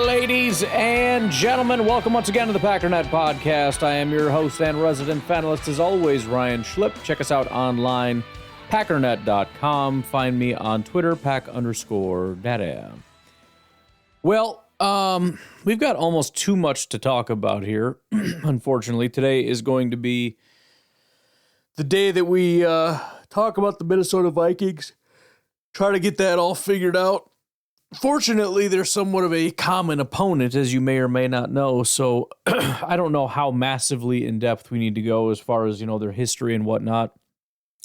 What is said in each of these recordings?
Ladies and gentlemen, welcome once again to the Packernet Podcast. I am your host and resident panelist, as always, Ryan Schlip. Check us out online, packernet.com. Find me on Twitter, pack_data. Well, we've got almost too much to talk about here. Unfortunately, today is going to be the day that we talk about the Minnesota Vikings. Try to get that all figured out. Fortunately, they're somewhat of a common opponent, as you may or may not know, so I don't know how massively in-depth we need to go as far as, their history and whatnot.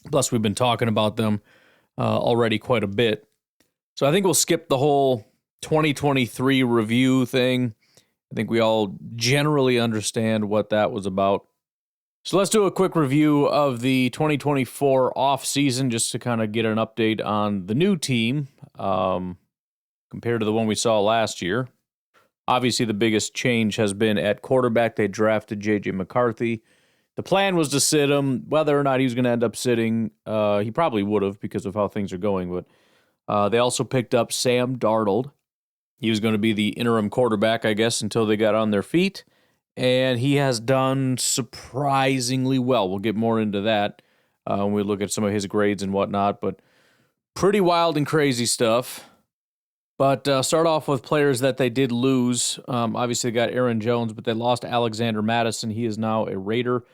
Plus, we've been talking about them already quite a bit. So I think we'll skip the whole 2023 review thing. I think we all generally understand what that was about. So let's do a quick review of the 2024 offseason just to kind of get an update on the new team. Compared to the one we saw last year. Obviously, the biggest change has been at quarterback. They drafted JJ McCarthy. The plan was to sit him. Whether or not he was going to end up sitting, he probably would have because of how things are going. But they also picked up Sam Darnold. He was going to be the interim quarterback, I guess, until they got on their feet. And he has done surprisingly well. We'll get more into that when we look at some of his grades and whatnot. But pretty wild and crazy stuff. But start off with players that they did lose. Obviously, they got Aaron Jones, but they lost Alexander Mattison. He is now a Raider.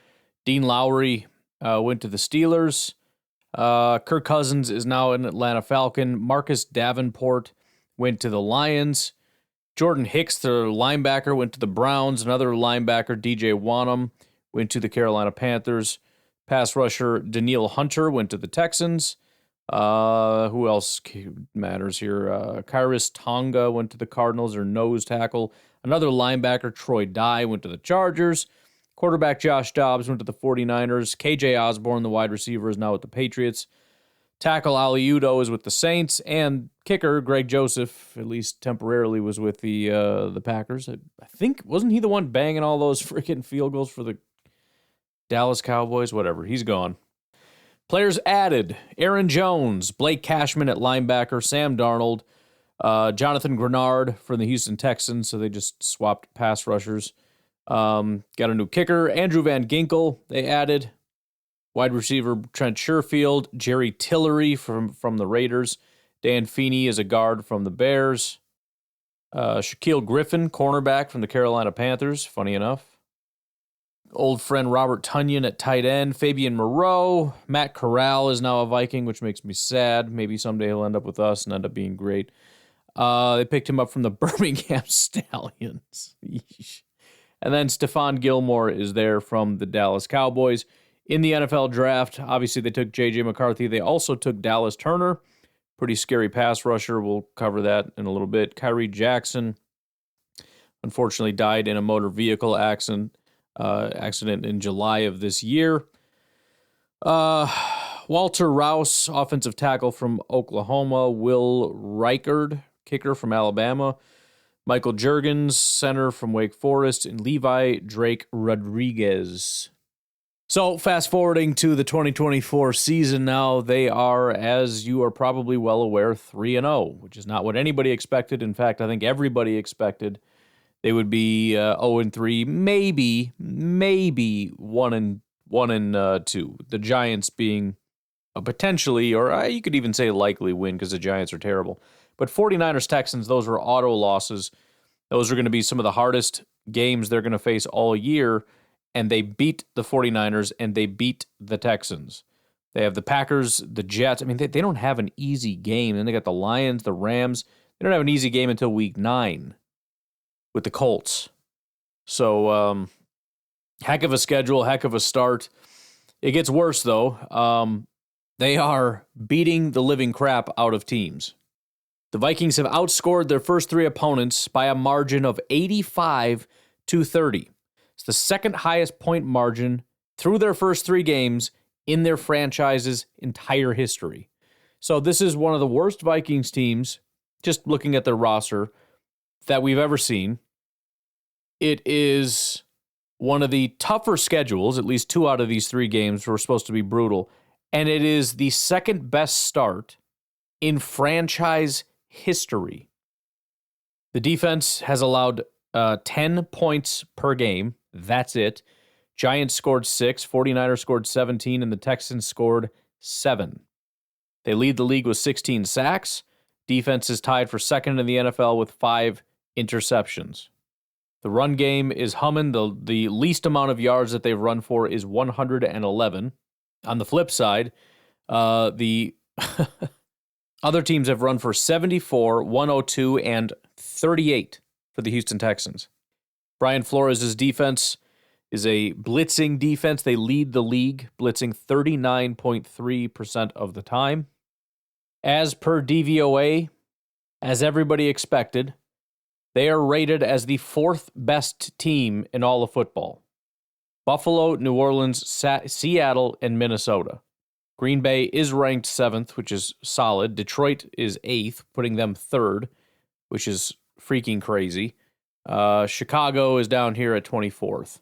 Dean Lowry went to the Steelers. Kirk Cousins is now an Atlanta Falcon. Marcus Davenport went to the Lions. Jordan Hicks, the linebacker, went to the Browns. Another linebacker, DJ Wanham, went to the Carolina Panthers. Pass rusher Daniil Hunter went to the Texans. Who else matters here? Kairos Tonga went to the Cardinals, or nose tackle. Another linebacker, Troy Dye, went to the Chargers. Quarterback Josh Dobbs went to the 49ers. KJ Osborne, the wide receiver, is now with the Patriots. Tackle Ali Udoh is with the Saints. And kicker Greg Joseph, at least temporarily, was with the Packers. I think, wasn't he the one banging all those freaking field goals for the Dallas Cowboys? Whatever, he's gone. Players added: Aaron Jones, Blake Cashman at linebacker, Sam Darnold, Jonathan Grenard from the Houston Texans, so they just swapped pass rushers. Got a new kicker, Andrew Van Ginkel, they added. Wide receiver Trent Sherfield, Jerry Tillery from the Raiders. Dan Feeney is a guard from the Bears. Shaquille Griffin, cornerback from the Carolina Panthers, funny enough. Old friend Robert Tonyan at tight end. Fabian Moreau. Matt Corral is now a Viking, which makes me sad. Maybe someday he'll end up with us and end up being great. They picked him up from the Birmingham Stallions. And then Stephon Gilmore is there from the Dallas Cowboys. In the NFL draft, obviously they took JJ McCarthy. They also took Dallas Turner. Pretty scary pass rusher. We'll cover that in a little bit. Kyrie Jackson, unfortunately, died in a motor vehicle accident in July of this year. Walter Rouse, offensive tackle from Oklahoma. Will Reichard, kicker from Alabama. Michael Juergens, center from Wake Forest. And Levi Drake Rodriguez. So fast forwarding to the 2024 season now, they are, as you are probably well aware, 3-0, which is not what anybody expected. In fact, I think everybody expected they would be 0-3, maybe 1-2. The Giants being a potentially, or you could even say likely win because the Giants are terrible. But 49ers, Texans, those were auto losses. Those are going to be some of the hardest games they're going to face all year. And they beat the 49ers and they beat the Texans. They have the Packers, the Jets. I mean, they don't have an easy game. Then they got the Lions, the Rams. They don't have an easy game until week 9. With the Colts. So, heck of a schedule, heck of a start. It gets worse, though. They are beating the living crap out of teams. The Vikings have outscored their first 3 opponents by a margin of 85-30. It's the second highest point margin through their first 3 games in their franchise's entire history. So this is one of the worst Vikings teams, just looking at their roster, that we've ever seen. It is one of the tougher schedules. At least 2 out of these 3 games were supposed to be brutal. And it is the second best start in franchise history. The defense has allowed 10 points per game. That's it. Giants scored 6, 49ers scored 17, and the Texans scored 7. They lead the league with 16 sacks. Defense is tied for second in the NFL with 5 interceptions. The run game is humming. The least amount of yards that they've run for is 111. On the flip side, the other teams have run for 74, 102, and 38 for the Houston Texans. Brian Flores' defense is a blitzing defense. They lead the league, blitzing 39.3% of the time. As per DVOA, as everybody expected, they are rated as the 4th best team in all of football. Buffalo, New Orleans, Seattle, and Minnesota. Green Bay is ranked 7th, which is solid. Detroit is 8th, putting them 3rd, which is freaking crazy. Chicago is down here at 24th.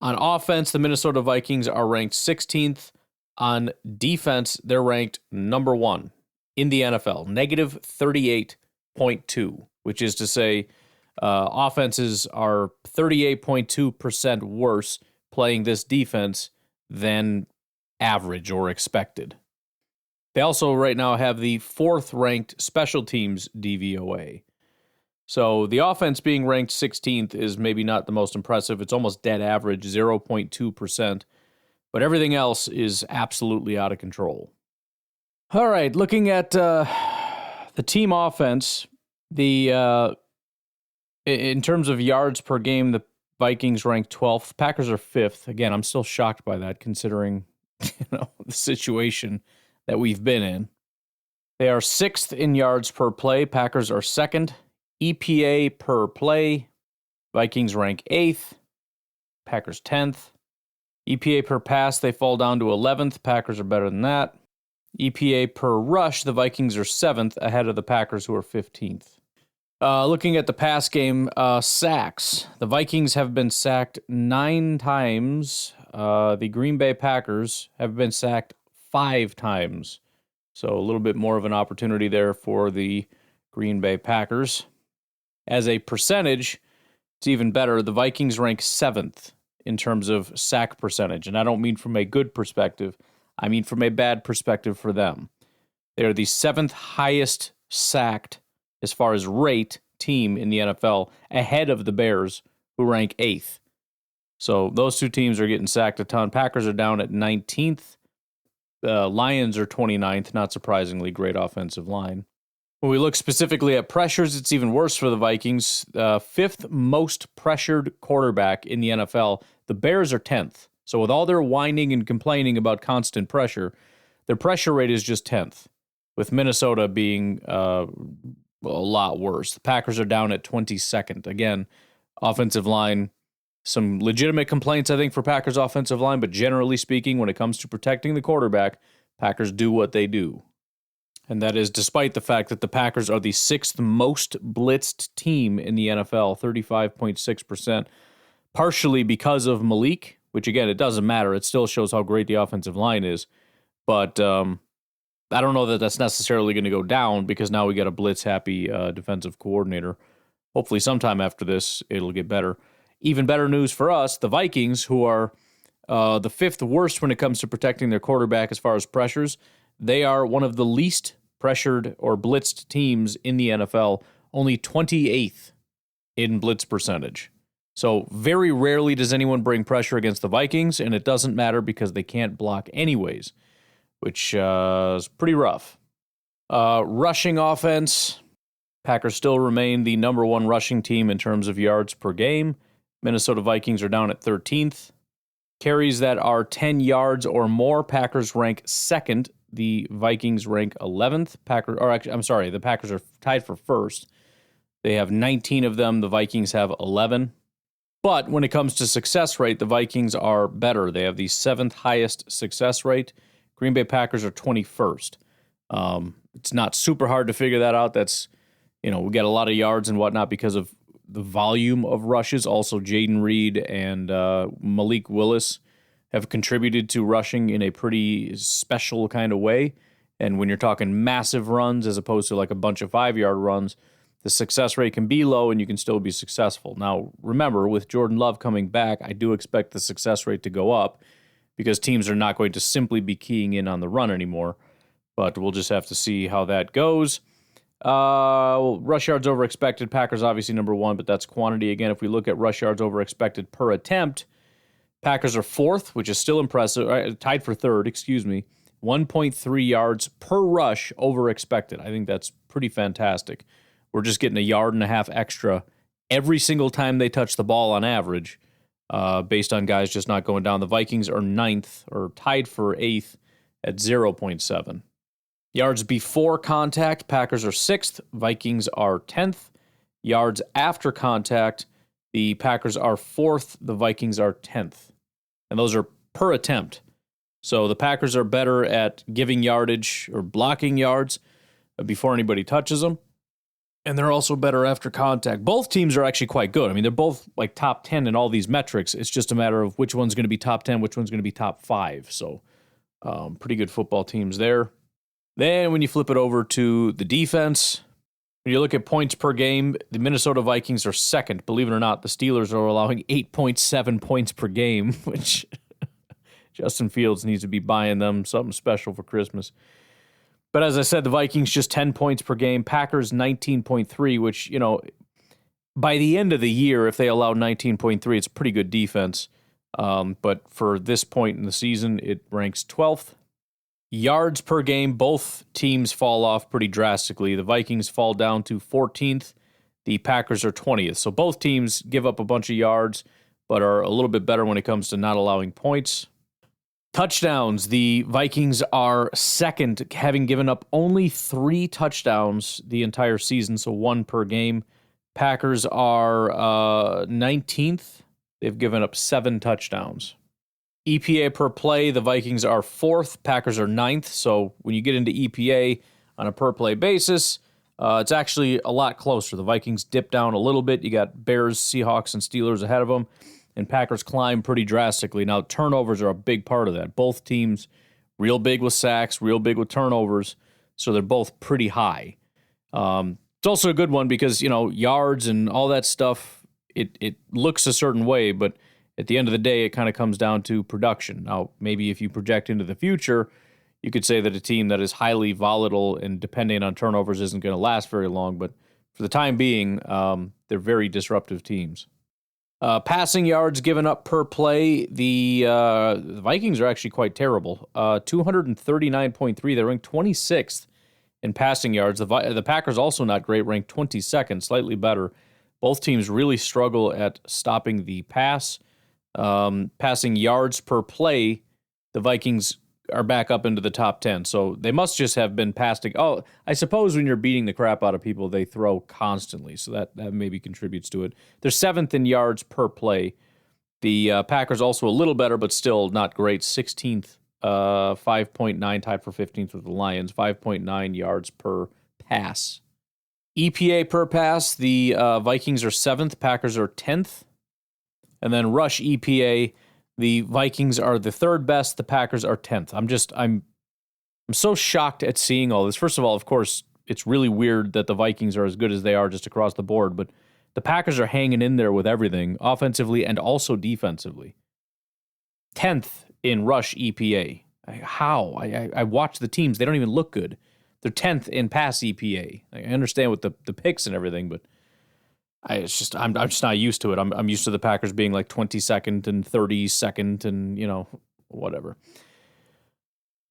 On offense, the Minnesota Vikings are ranked 16th. On defense, they're ranked number 1 in the NFL, negative 38.2, which is to say offenses are 38.2% worse playing this defense than average or expected. They also right now have the 4th ranked special teams DVOA. So the offense being ranked 16th is maybe not the most impressive. It's almost dead average, 0.2%. But everything else is absolutely out of control. All right, looking at the team offense, in terms of yards per game, the Vikings rank 12th. Packers are 5th. Again, I'm still shocked by that considering the situation that we've been in. They are 6th in yards per play. Packers are 2nd. EPA per play, Vikings rank 8th, Packers 10th. EPA per pass, they fall down to 11th. Packers are better than that. EPA per rush, the Vikings are 7th, ahead of the Packers, who are 15th. Looking at the pass game, sacks. The Vikings have been sacked 9 times. The Green Bay Packers have been sacked 5 times. So a little bit more of an opportunity there for the Green Bay Packers. As a percentage, it's even better. The Vikings rank 7th in terms of sack percentage. And I don't mean from a good perspective. I mean from a bad perspective for them. They are the 7th highest sacked, as far as rate, team in the NFL, ahead of the Bears, who rank 8th. So those two teams are getting sacked a ton. Packers are down at 19th. Lions are 29th. Not surprisingly, great offensive line. When we look specifically at pressures, it's even worse for the Vikings. 5th most pressured quarterback in the NFL. The Bears are 10th. So with all their whining and complaining about constant pressure, their pressure rate is just 10th, with Minnesota being a lot worse. The Packers are down at 22nd. Again, offensive line, some legitimate complaints, I think, for Packers' offensive line, but generally speaking, when it comes to protecting the quarterback, Packers do what they do. And that is despite the fact that the Packers are the 6th most blitzed team in the NFL, 35.6%, partially because of Malik, which, again, it doesn't matter. It still shows how great the offensive line is. But I don't know that that's necessarily going to go down because now we got a blitz-happy defensive coordinator. Hopefully sometime after this, it'll get better. Even better news for us, the Vikings, who are the 5th worst when it comes to protecting their quarterback as far as pressures, they are one of the least pressured or blitzed teams in the NFL, only 28th in blitz percentage. So very rarely does anyone bring pressure against the Vikings, and it doesn't matter because they can't block anyways, which is pretty rough. Rushing offense, Packers still remain the number 1 rushing team in terms of yards per game. Minnesota Vikings are down at 13th. Carries that are 10 yards or more, Packers rank 2nd. The Vikings rank 11th. The Packers are tied for 1st. They have 19 of them. The Vikings have 11. But when it comes to success rate, the Vikings are better. They have the 7th highest success rate. Green Bay Packers are 21st. It's not super hard to figure that out. That's, we get a lot of yards and whatnot because of the volume of rushes. Also, Jaden Reed and Malik Willis have contributed to rushing in a pretty special kind of way. And when you're talking massive runs as opposed to like a bunch of 5-yard runs, the success rate can be low and you can still be successful. Now, remember, with Jordan Love coming back, I do expect the success rate to go up because teams are not going to simply be keying in on the run anymore. But we'll just have to see how that goes. Rush yards over expected. Packers obviously number one, but that's quantity. Again, if we look at rush yards over expected per attempt, Packers are fourth, which is still impressive. Tied for third, 1.3 yards per rush over expected. I think that's pretty fantastic. We're just getting a yard and a half extra every single time they touch the ball on average, based on guys just not going down. The Vikings are ninth or tied for eighth at 0.7. Yards before contact, Packers are sixth, Vikings are 10th. Yards after contact, the Packers are fourth, the Vikings are 10th. And those are per attempt. So the Packers are better at giving yardage or blocking yards before anybody touches them. And they're also better after contact. Both teams are actually quite good. I mean, they're both like top 10 in all these metrics. It's just a matter of which one's going to be top 10, which one's going to be top 5. So pretty good football teams there. Then when you flip it over to the defense, when you look at points per game, the Minnesota Vikings are second. Believe it or not, the Steelers are allowing 8.7 points per game, which Justin Fields needs to be buying them something special for Christmas. But as I said, the Vikings just 10 points per game. Packers 19.3, which, by the end of the year, if they allow 19.3, it's a pretty good defense. But for this point in the season, it ranks 12th. Yards per game, both teams fall off pretty drastically. The Vikings fall down to 14th. The Packers are 20th. So both teams give up a bunch of yards, but are a little bit better when it comes to not allowing points. Touchdowns, the Vikings are second, having given up only 3 touchdowns the entire season, so 1 per game. Packers are 19th. They've given up 7 touchdowns. EPA per play, the Vikings are 4th, Packers are 9th. So when you get into EPA on a per play basis, it's actually a lot closer. The Vikings dip down a little bit. You got Bears, Seahawks, and Steelers ahead of them, and Packers climb pretty drastically. Now, turnovers are a big part of that. Both teams real big with sacks, real big with turnovers, so they're both pretty high. It's also a good one because, yards and all that stuff, it looks a certain way, but at the end of the day, it kind of comes down to production. Now, maybe if you project into the future, you could say that a team that is highly volatile and depending on turnovers isn't going to last very long, but for the time being, they're very disruptive teams. Passing yards given up per play, the Vikings are actually quite terrible. 239.3, they ranked 26th in passing yards. The Packers also not great, ranked 22nd, slightly better. Both teams really struggle at stopping the pass. Passing yards per play, the Vikings are back up into the top 10. So they must just have been passing. Oh, I suppose when you're beating the crap out of people, they throw constantly. So that maybe contributes to it. They're 7th in yards per play. The Packers also a little better, but still not great. 16th, 5.9, tied for 15th with the Lions, 5.9 yards per pass. EPA per pass, the Vikings are 7th, Packers are 10th. And then rush EPA, the Vikings are the 3rd best, the Packers are 10th. I'm so shocked at seeing all this. First of all, of course, it's really weird that the Vikings are as good as they are just across the board, but the Packers are hanging in there with everything, offensively and also defensively. 10th in rush EPA. How? I watch the teams. They don't even look good. They're 10th in pass EPA. I understand with the picks and everything, but I'm just not used to it. I'm used to the Packers being like 22nd and 32nd and, whatever.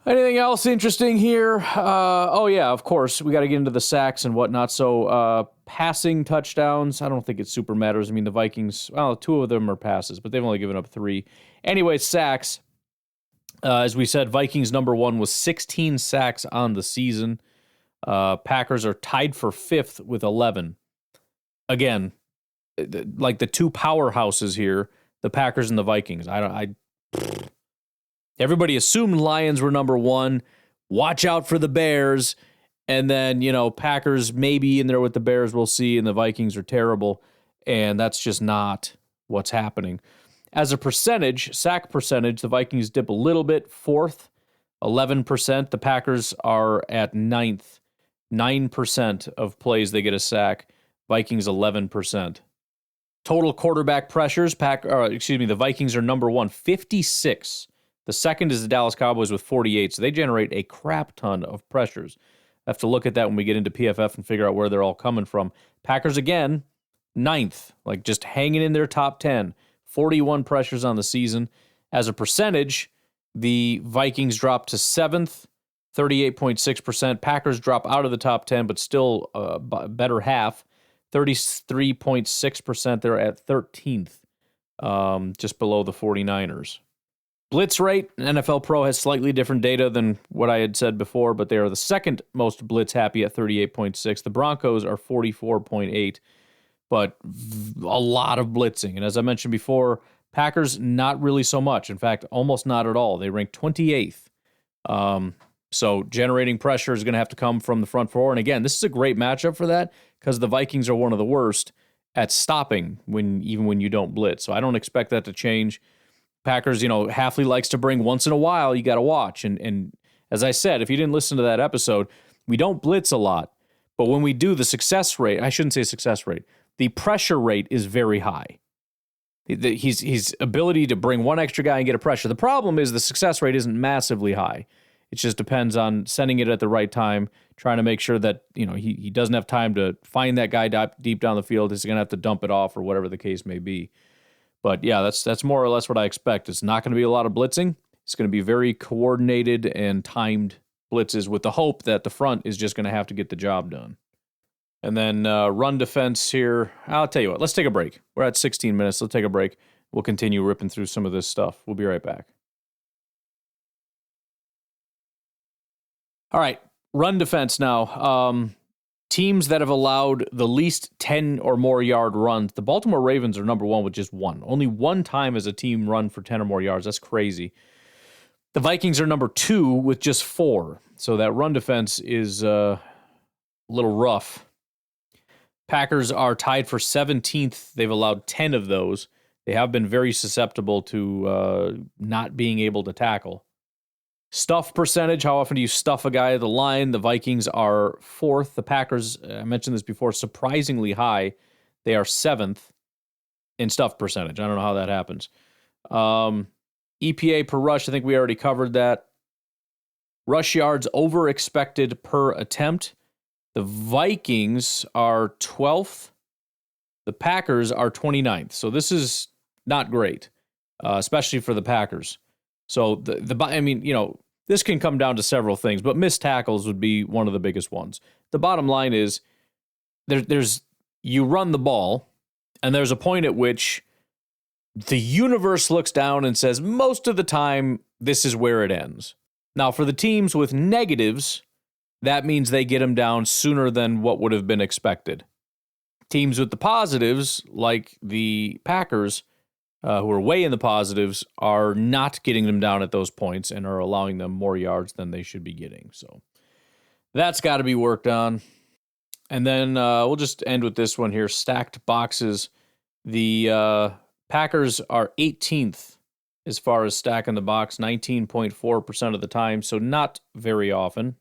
Anything else interesting here? Of course, we got to get into the sacks and whatnot. So passing touchdowns, I don't think it super matters. I mean, the Vikings, 2 of them are passes, but they've only given up 3. Anyway, sacks. As we said, Vikings number 1 was 16 sacks on the season. Packers are tied for 5th with 11. Again, like the 2 powerhouses here, the Packers and the Vikings. Everybody assumed Lions were number 1. Watch out for the Bears. And then, Packers maybe in there with the Bears, we'll see, and the Vikings are terrible. And that's just not what's happening. As a percentage, sack percentage, the Vikings dip a little bit, 4th, 11%. The Packers are at 9th, 9% of plays they get a sack. Vikings 11%. Total quarterback pressures, the Vikings are number one, 56. The second is the Dallas Cowboys with 48, so they generate a crap ton of pressures. I have to look at that when we get into PFF and figure out where they're all coming from. Packers, again, ninth, like just hanging in their top 10. 41 pressures on the season. As a percentage, the Vikings drop to 7th, 38.6%. Packers drop out of the top 10, but still better half, 33.6%. They're at 13th, just below the 49ers. Blitz rate, NFL Pro has slightly different data than what I had said before, but they are the second most blitz happy at 38.6. The Broncos are 44.8, but a lot of blitzing. And as I mentioned before, Packers, not really so much. In fact, almost not at all. They rank 28th. So generating pressure is going to have to come from the front four. And again, this is a great matchup for that because the Vikings are one of the worst at stopping even when you don't blitz. So I don't expect that to change. Packers, Halfley likes to bring once in a while. You got to watch. And as I said, if you didn't listen to that episode, we don't blitz a lot. But when we do, the success rate, I shouldn't say success rate, the pressure rate is very high. His ability to bring one extra guy and get a pressure. The problem is the success rate isn't massively high. It just depends on sending it at the right time, trying to make sure that he doesn't have time to find that guy deep down the field. He's going to have to dump it off or whatever the case may be. But yeah, that's more or less what I expect. It's not going to be a lot of blitzing. It's going to be very coordinated and timed blitzes with the hope that the front is just going to have to get the job done. And then run defense here. I'll tell you what, let's take a break. We're at 16 minutes. Let's take a break. We'll continue ripping through some of this stuff. We'll be right back. All right, run defense now. Teams that have allowed the least 10 or more yard runs. The Baltimore Ravens are number one with just one. Only one time has a team run for 10 or more yards. That's crazy. The Vikings are number two with just 4. So that run defense is a little rough. Packers are tied for 17th. They've allowed 10 of those. They have been very susceptible to not being able to tackle. Stuff percentage, how often do you stuff a guy at the line? The Vikings are 4th. The Packers, I mentioned this before, surprisingly high. They are 7th in stuff percentage. I don't know how that happens. EPA per rush, I think we already covered that. Rush yards over expected per attempt. The Vikings are 12th. The Packers are 29th. So this is not great, especially for the Packers. So this can come down to several things, but missed tackles would be one of the biggest ones. The bottom line is you run the ball, and there's a point at which the universe looks down and says, most of the time, this is where it ends. Now, for the teams with negatives, that means they get them down sooner than what would have been expected. Teams with the positives, like the Packers, who are way in the positives, are not getting them down at those points and are allowing them more yards than they should be getting. So that's got to be worked on. And then we'll just end with this one here, stacked boxes. The Packers are 18th as far as stacking the box, 19.4% of the time, so not very often.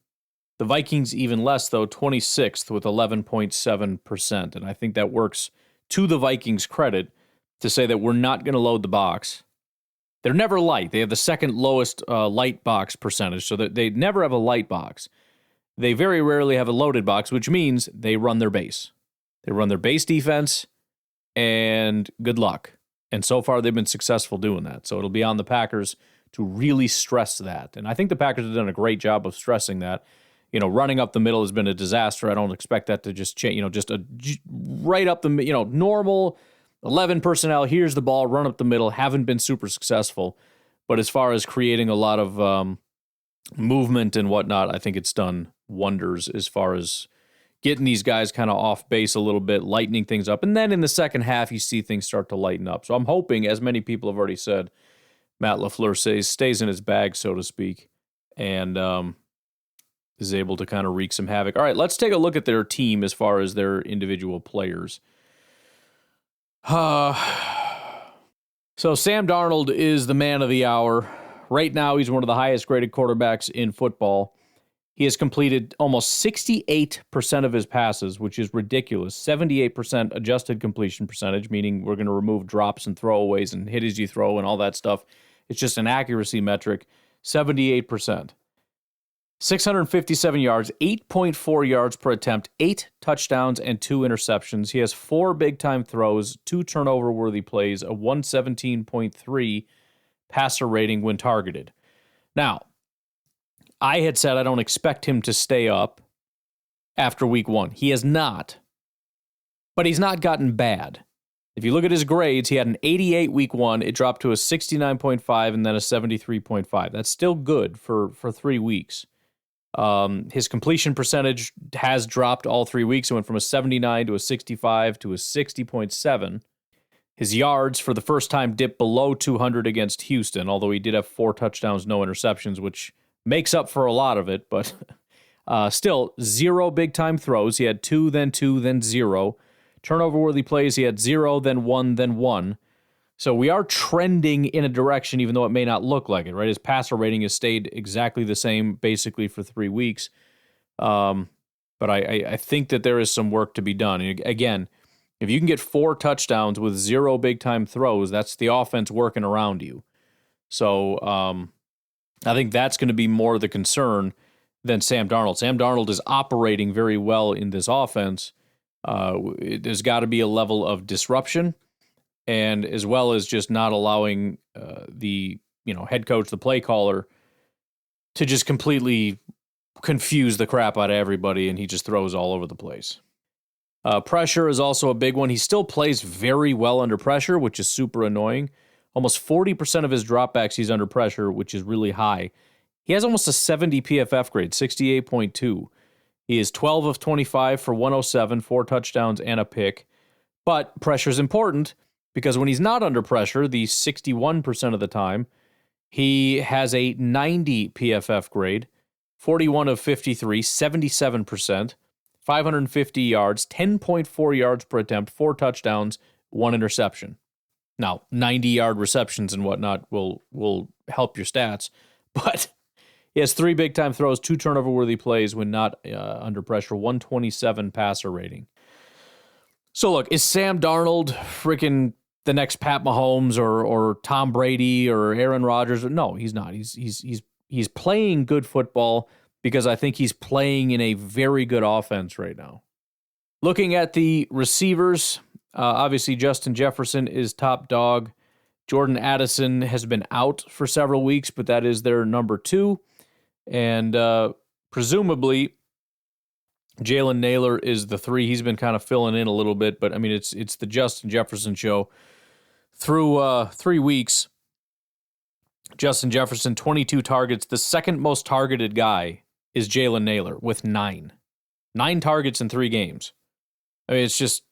The Vikings even less, though, 26th with 11.7%. And I think that works to the Vikings' credit to say that we're not going to load the box. They're never light. They have the second lowest light box percentage, so that they never have a light box. They very rarely have a loaded box, which means they run their base. They run their base defense, and good luck. And so far, they've been successful doing that. So it'll be on the Packers to really stress that. And I think the Packers have done a great job of stressing that. Running up the middle has been a disaster. I don't expect that to just change, right up the, normal 11 personnel, here's the ball, run up the middle, haven't been super successful. But as far as creating a lot of movement and whatnot, I think it's done wonders as far as getting these guys kind of off base a little bit, lightening things up. And then in the second half, you see things start to lighten up. So I'm hoping, as many people have already said, Matt LaFleur stays in his bag, so to speak, and is able to kind of wreak some havoc. All right, let's take a look at their team as far as their individual players. So Sam Darnold is the man of the hour. Right now, he's one of the highest graded quarterbacks in football. He has completed almost 68% of his passes, which is ridiculous. 78% adjusted completion percentage, meaning we're going to remove drops and throwaways and hit as you throw and all that stuff. It's just an accuracy metric. 78%. 657 yards, 8.4 yards per attempt, 8 touchdowns, and 2 interceptions. He has 4 big-time throws, 2 turnover-worthy plays, a 117.3 passer rating when targeted. Now, I had said I don't expect him to stay up after week 1. He has not, but he's not gotten bad. If you look at his grades, he had an 88 week 1. It dropped to a 69.5 and then a 73.5. That's still good for 3 weeks. His completion percentage has dropped all 3 weeks. It went from a 79 to a 65 to a 60.7. His yards for the first time dipped below 200 against Houston, although he did have 4 touchdowns, no interceptions, which makes up for a lot of it, but still 0 big-time throws. He had 2, then 0. Turnover-worthy plays, he had 0, then 1, then 1. So we are trending in a direction, even though it may not look like it, right? His passer rating has stayed exactly the same, basically, for 3 weeks. But I think that there is some work to be done. And again, if you can get 4 touchdowns with 0 big-time throws, that's the offense working around you. So I think that's going to be more the concern than Sam Darnold. Sam Darnold is operating very well in this offense. There's got to be a level of disruption, and as well as just not allowing the head coach, the play caller, to just completely confuse the crap out of everybody, and he just throws all over the place. Pressure is also a big one. He still plays very well under pressure, which is super annoying. Almost 40% of his dropbacks he's under pressure, which is really high. He has almost a 70 PFF grade, 68.2. He is 12 of 25 for 107, 4 touchdowns, and a pick. But pressure is important because when he's not under pressure, the 61% of the time, he has a 90 PFF grade, 41 of 53, 77%, 550 yards, 10.4 yards per attempt, 4 touchdowns, 1 interception. Now, 90-yard receptions and whatnot will help your stats, but he has 3 big-time throws, 2 turnover-worthy plays when not under pressure, 127 passer rating. So look, is Sam Darnold freaking the next Pat Mahomes or Tom Brady or Aaron Rodgers? No, he's not. He's playing good football because I think he's playing in a very good offense right now. Looking at the receivers, obviously Justin Jefferson is top dog. Jordan Addison has been out for several weeks, but that is their number 2. And presumably Jalen Naylor is the 3. He's been kind of filling in a little bit, but I mean, it's the Justin Jefferson show. Through 3 weeks, Justin Jefferson, 22 targets. The second most targeted guy is Jalen Naylor with 9. 9 targets in 3 games. I mean, it's just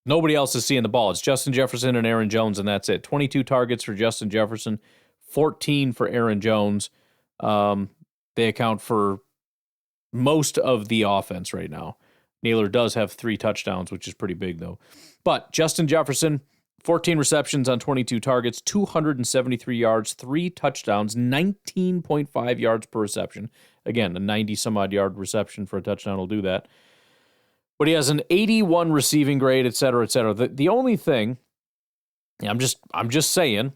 nobody else is seeing the ball. It's Justin Jefferson and Aaron Jones, and that's it. 22 targets for Justin Jefferson, 14 for Aaron Jones. They account for most of the offense right now. Naylor does have 3 touchdowns, which is pretty big, though. But Justin Jefferson, 14 receptions on 22 targets, 273 yards, 3 touchdowns, 19.5 yards per reception. Again, a 90-some-odd yard reception for a touchdown will do that. But he has an 81 receiving grade, et cetera, et cetera. The only thing, I'm just saying,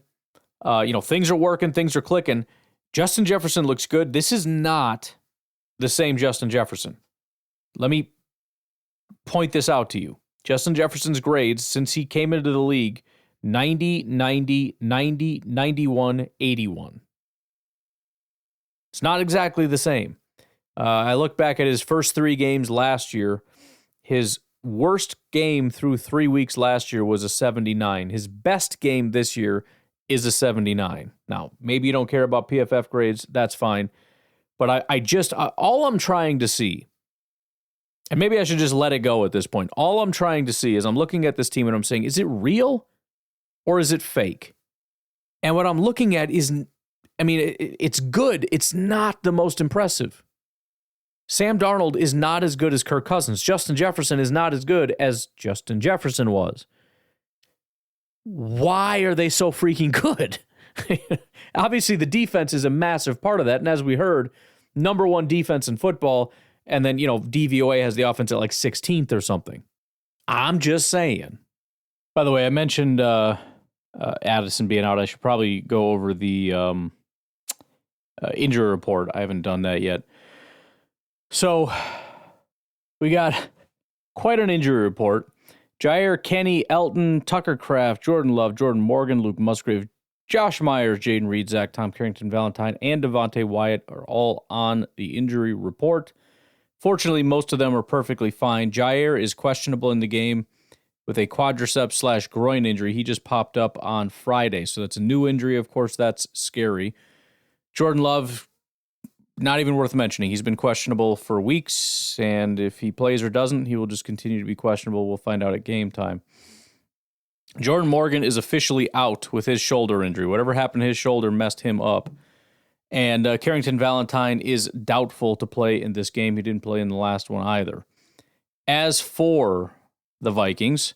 things are working, things are clicking. Justin Jefferson looks good. This is not the same Justin Jefferson. Let me point this out to you. Justin Jefferson's grades since he came into the league, 90, 90, 90, 91, 81. It's not exactly the same. I look back at his first 3 games last year. His worst game through 3 weeks last year was a 79. His best game this year is a 79. Now, maybe you don't care about PFF grades. That's fine. But all I'm trying to see, and maybe I should just let it go at this point. All I'm trying to see is I'm looking at this team and I'm saying, is it real or is it fake? And what I'm looking at is, it's good. It's not the most impressive. Sam Darnold is not as good as Kirk Cousins. Justin Jefferson is not as good as Justin Jefferson was. Why are they so freaking good? Obviously, the defense is a massive part of that. And as we heard, number one defense in football, and then, DVOA has the offense at like 16th or something. I'm just saying. By the way, I mentioned Addison being out. I should probably go over the injury report. I haven't done that yet. So we got quite an injury report. Jair, Kenny, Elton, Tucker Kraft, Jordan Love, Jordan Morgan, Luke Musgrave, Josh Myers, Jaden Reed, Zach Tom, Carrington Valentine, and Devontae Wyatt are all on the injury report. Fortunately, most of them are perfectly fine. Jair is questionable in the game with a quadriceps/groin injury. He just popped up on Friday, so that's a new injury. Of course, that's scary. Jordan Love, not even worth mentioning. He's been questionable for weeks, and if he plays or doesn't, he will just continue to be questionable. We'll find out at game time. Jordan Morgan is officially out with his shoulder injury. Whatever happened to his shoulder messed him up. And Carrington Valentine is doubtful to play in this game. He didn't play in the last one either. As for the Vikings,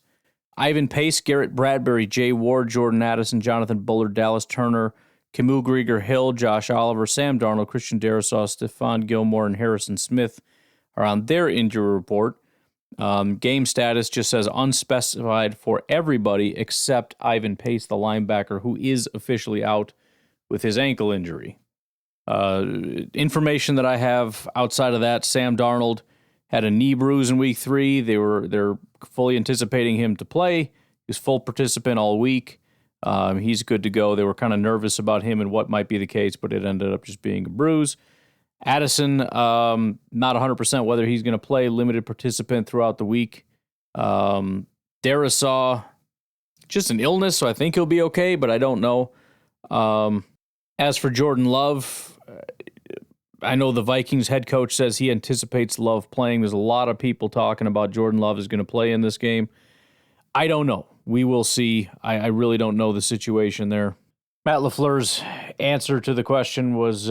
Ivan Pace, Garrett Bradbury, Jay Ward, Jordan Addison, Jonathan Bullard, Dallas Turner, Camus Grieger-Hill, Josh Oliver, Sam Darnold, Christian Darrisaw, Stephon Gilmore, and Harrison Smith are on their injury report. Game status just says unspecified for everybody except Ivan Pace, the linebacker, who is officially out with his ankle injury. Information that I have outside of that, Sam Darnold had a knee bruise in week 3. They're fully anticipating him to play. He was full participant all week. He's good to go. They were kind of nervous about him and what might be the case, but it ended up just being a bruise. Addison, not 100% whether he's going to play, limited participant throughout the week. Darrisaw, just an illness, so I think he'll be okay, but I don't know. As for Jordan Love, I know the Vikings head coach says he anticipates Love playing. There's a lot of people talking about Jordan Love is going to play in this game. I don't know. We will see. I really don't know the situation there. Matt LaFleur's answer to the question was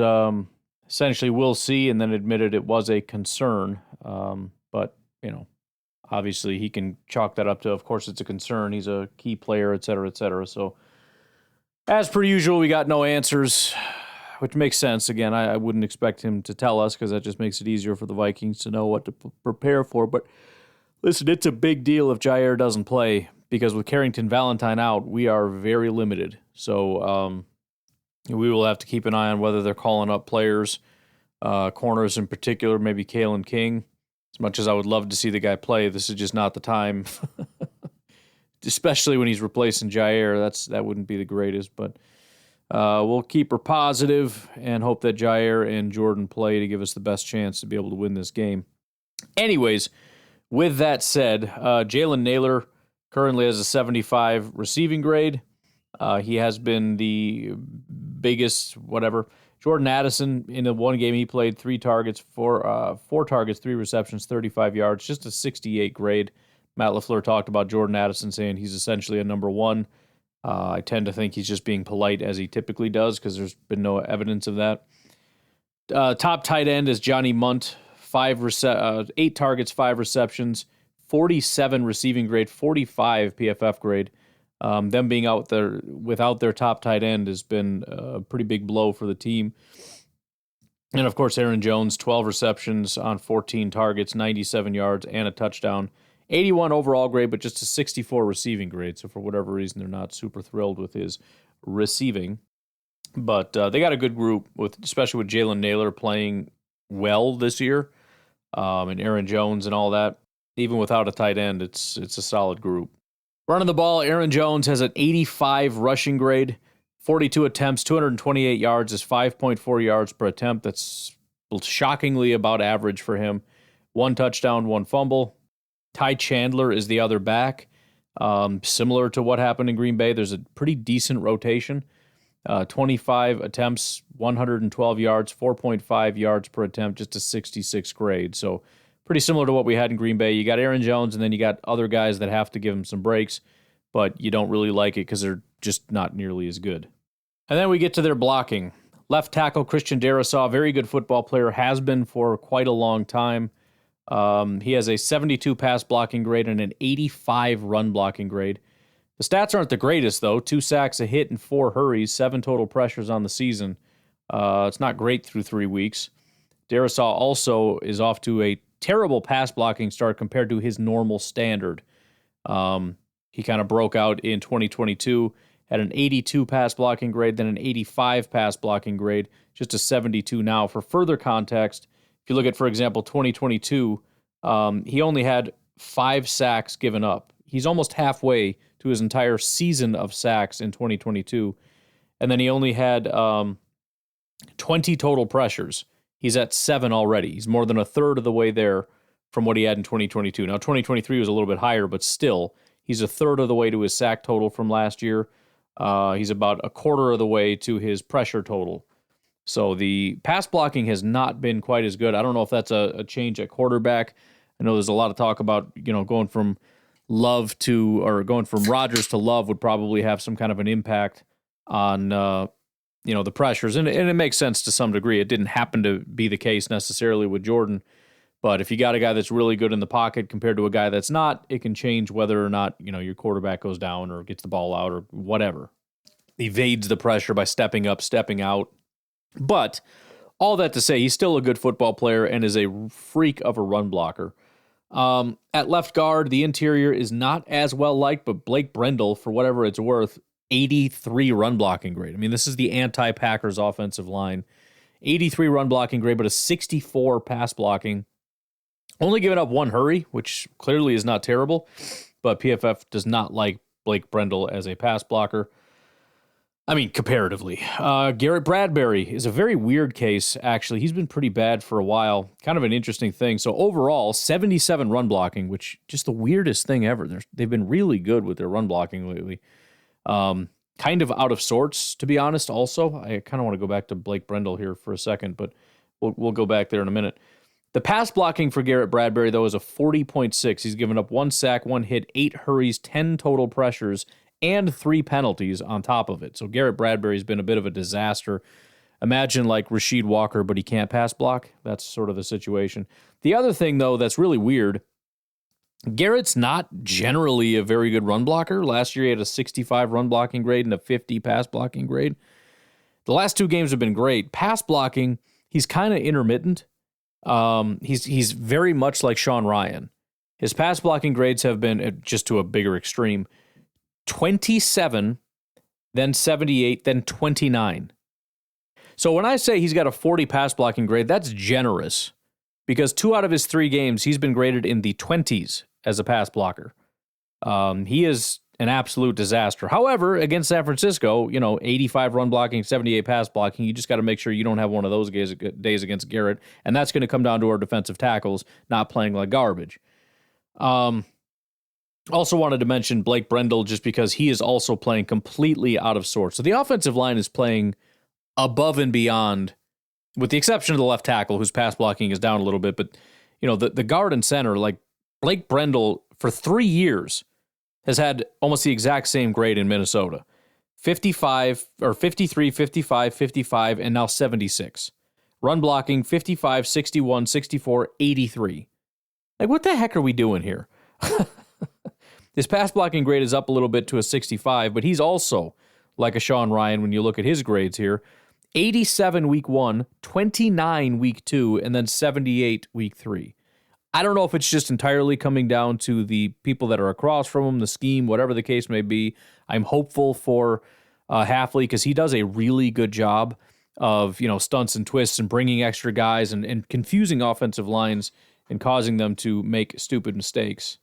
essentially we'll see, and then admitted it was a concern. But, obviously he can chalk that up to, of course, it's a concern. He's a key player, et cetera, et cetera. So, as per usual, we got no answers, which makes sense. Again, I wouldn't expect him to tell us because that just makes it easier for the Vikings to know what to prepare for. But listen, it's a big deal if Jair doesn't play because with Carrington Valentine out, we are very limited. So we will have to keep an eye on whether they're calling up players, corners in particular, maybe Kalen King. As much as I would love to see the guy play, this is just not the time. Especially when he's replacing Jair, that wouldn't be the greatest. But we'll keep her positive and hope that Jair and Jordan play to give us the best chance to be able to win this game. Anyways, with that said, Jalen Naylor currently has a 75 receiving grade. He has been the biggest, whatever. Jordan Addison, in the one game he played, 4 targets, 3 receptions, 35 yards, just a 68 grade. Matt LaFleur talked about Jordan Addison saying he's essentially a number 1. I tend to think he's just being polite as he typically does because there's been no evidence of that. Top tight end is Johnny Munt, 8 targets, 5 receptions, 47 receiving grade, 45 PFF grade. Them being out there without their top tight end has been a pretty big blow for the team. And, of course, Aaron Jones, 12 receptions on 14 targets, 97 yards, and a touchdown. 81 overall grade, but just a 64 receiving grade. So for whatever reason, they're not super thrilled with his receiving. But they got a good group, especially with Jalen Naylor playing well this year, and Aaron Jones and all that. Even without a tight end, it's a solid group. Running the ball, Aaron Jones has an 85 rushing grade, 42 attempts, 228 yards is 5.4 yards per attempt. That's shockingly about average for him. 1 touchdown, 1 fumble. Ty Chandler is the other back. Similar to what happened in Green Bay, there's a pretty decent rotation. 25 attempts, 112 yards, 4.5 yards per attempt, just a 66 grade. So pretty similar to what we had in Green Bay. You got Aaron Jones, and then you got other guys that have to give him some breaks, but you don't really like it because they're just not nearly as good. And then we get to their blocking. Left tackle Christian Darrisaw, very good football player, has been for quite a long time. He has a 72 pass blocking grade and an 85 run blocking grade. The stats aren't the greatest, though. 2 sacks, a hit, and 4 hurries, 7 total pressures on the season. It's not great through 3 weeks. Darisaw also is off to a terrible pass blocking start compared to his normal standard. He kind of broke out in 2022, had an 82 pass blocking grade, then an 85 pass blocking grade, just a 72 now. For further context, if you look at, for example, 2022, he only had 5 sacks given up. He's almost halfway to his entire season of sacks in 2022. And then he only had 20 total pressures. He's at 7 already. He's more than a third of the way there from what he had in 2022. Now, 2023 was a little bit higher, but still, he's a third of the way to his sack total from last year. He's about a quarter of the way to his pressure total. So the pass blocking has not been quite as good. I don't know if that's a change at quarterback. I know there's a lot of talk about, going from Rodgers to Love would probably have some kind of an impact on, the pressures. And it makes sense to some degree. It didn't happen to be the case necessarily with Jordan. But if you got a guy that's really good in the pocket compared to a guy that's not, it can change whether or not, your quarterback goes down or gets the ball out or whatever. Evades the pressure by stepping up, stepping out. But all that to say, he's still a good football player and is a freak of a run blocker. At left guard, the interior is not as well liked, but Blake Brendel, for whatever it's worth, 83 run blocking grade. I mean, this is the anti-Packers offensive line. 83 run blocking grade, but a 64 pass blocking. Only giving up 1 hurry, which clearly is not terrible, but PFF does not like Blake Brendel as a pass blocker. I mean, comparatively. Garrett Bradbury is a very weird case, actually. He's been pretty bad for a while. Kind of an interesting thing. So overall, 77 run blocking, which just the weirdest thing ever. They've been really good with their run blocking lately. Kind of out of sorts, to be honest, also. I kind of want to go back to Blake Brendel here for a second, but we'll go back there in a minute. The pass blocking for Garrett Bradbury, though, is a 40.6. He's given up 1 sack, 1 hit, 8 hurries, 10 total pressures, and 3 penalties on top of it. So Garrett Bradbury's been a bit of a disaster. Imagine like Rasheed Walker, but he can't pass block. That's sort of the situation. The other thing, though, that's really weird, Garrett's not generally a very good run blocker. Last year he had a 65 run blocking grade and a 50 pass blocking grade. The last 2 games have been great. Pass blocking, he's kind of intermittent. He's very much like Sean Ryan. His pass blocking grades have been, just to a bigger extreme, 27, then 78, then 29. So when I say he's got a 40 pass blocking grade, that's generous because 2 out of his 3 games, he's been graded in the 20s as a pass blocker. He is an absolute disaster. However, against San Francisco, 85 run blocking, 78 pass blocking, you just got to make sure you don't have one of those days against Garrett, and that's going to come down to our defensive tackles not playing like garbage. Also wanted to mention Blake Brendel just because he is also playing completely out of sorts. So the offensive line is playing above and beyond, with the exception of the left tackle, whose pass blocking is down a little bit. But, the guard and center, like Blake Brendel, for 3 years, has had almost the exact same grade in Minnesota. 55, or 53, 55, 55, and now 76. Run blocking, 55, 61, 64, 83. Like, what the heck are we doing here? His pass blocking grade is up a little bit to a 65, but he's also like a Sean Ryan when you look at his grades here. 87 week 1, 29 week 2, and then 78 week 3. I don't know if it's just entirely coming down to the people that are across from him, the scheme, whatever the case may be. I'm hopeful for Hafley because he does a really good job of, stunts and twists and bringing extra guys and confusing offensive lines and causing them to make stupid mistakes.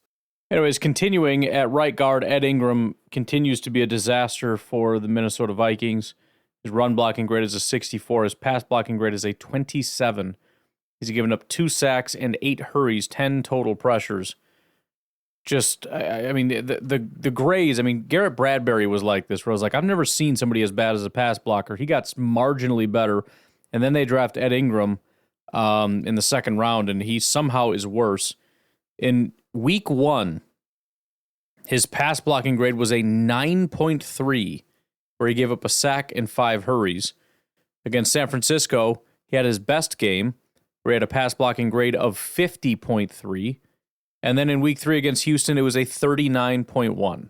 Anyways, continuing at right guard, Ed Ingram continues to be a disaster for the Minnesota Vikings. His run blocking grade is a 64. His pass blocking grade is a 27. He's given up 2 sacks and 8 hurries, 10 total pressures. Just, the grades, Garrett Bradbury was like this, where I was like, I've never seen somebody as bad as a pass blocker. He got marginally better, and then they draft Ed Ingram in the second round, and he somehow is worse. In week 1, his pass blocking grade was a 9.3, where he gave up a sack and 5 hurries. Against San Francisco, he had his best game, where he had a pass blocking grade of 50.3. And then in week 3 against Houston, it was a 39.1.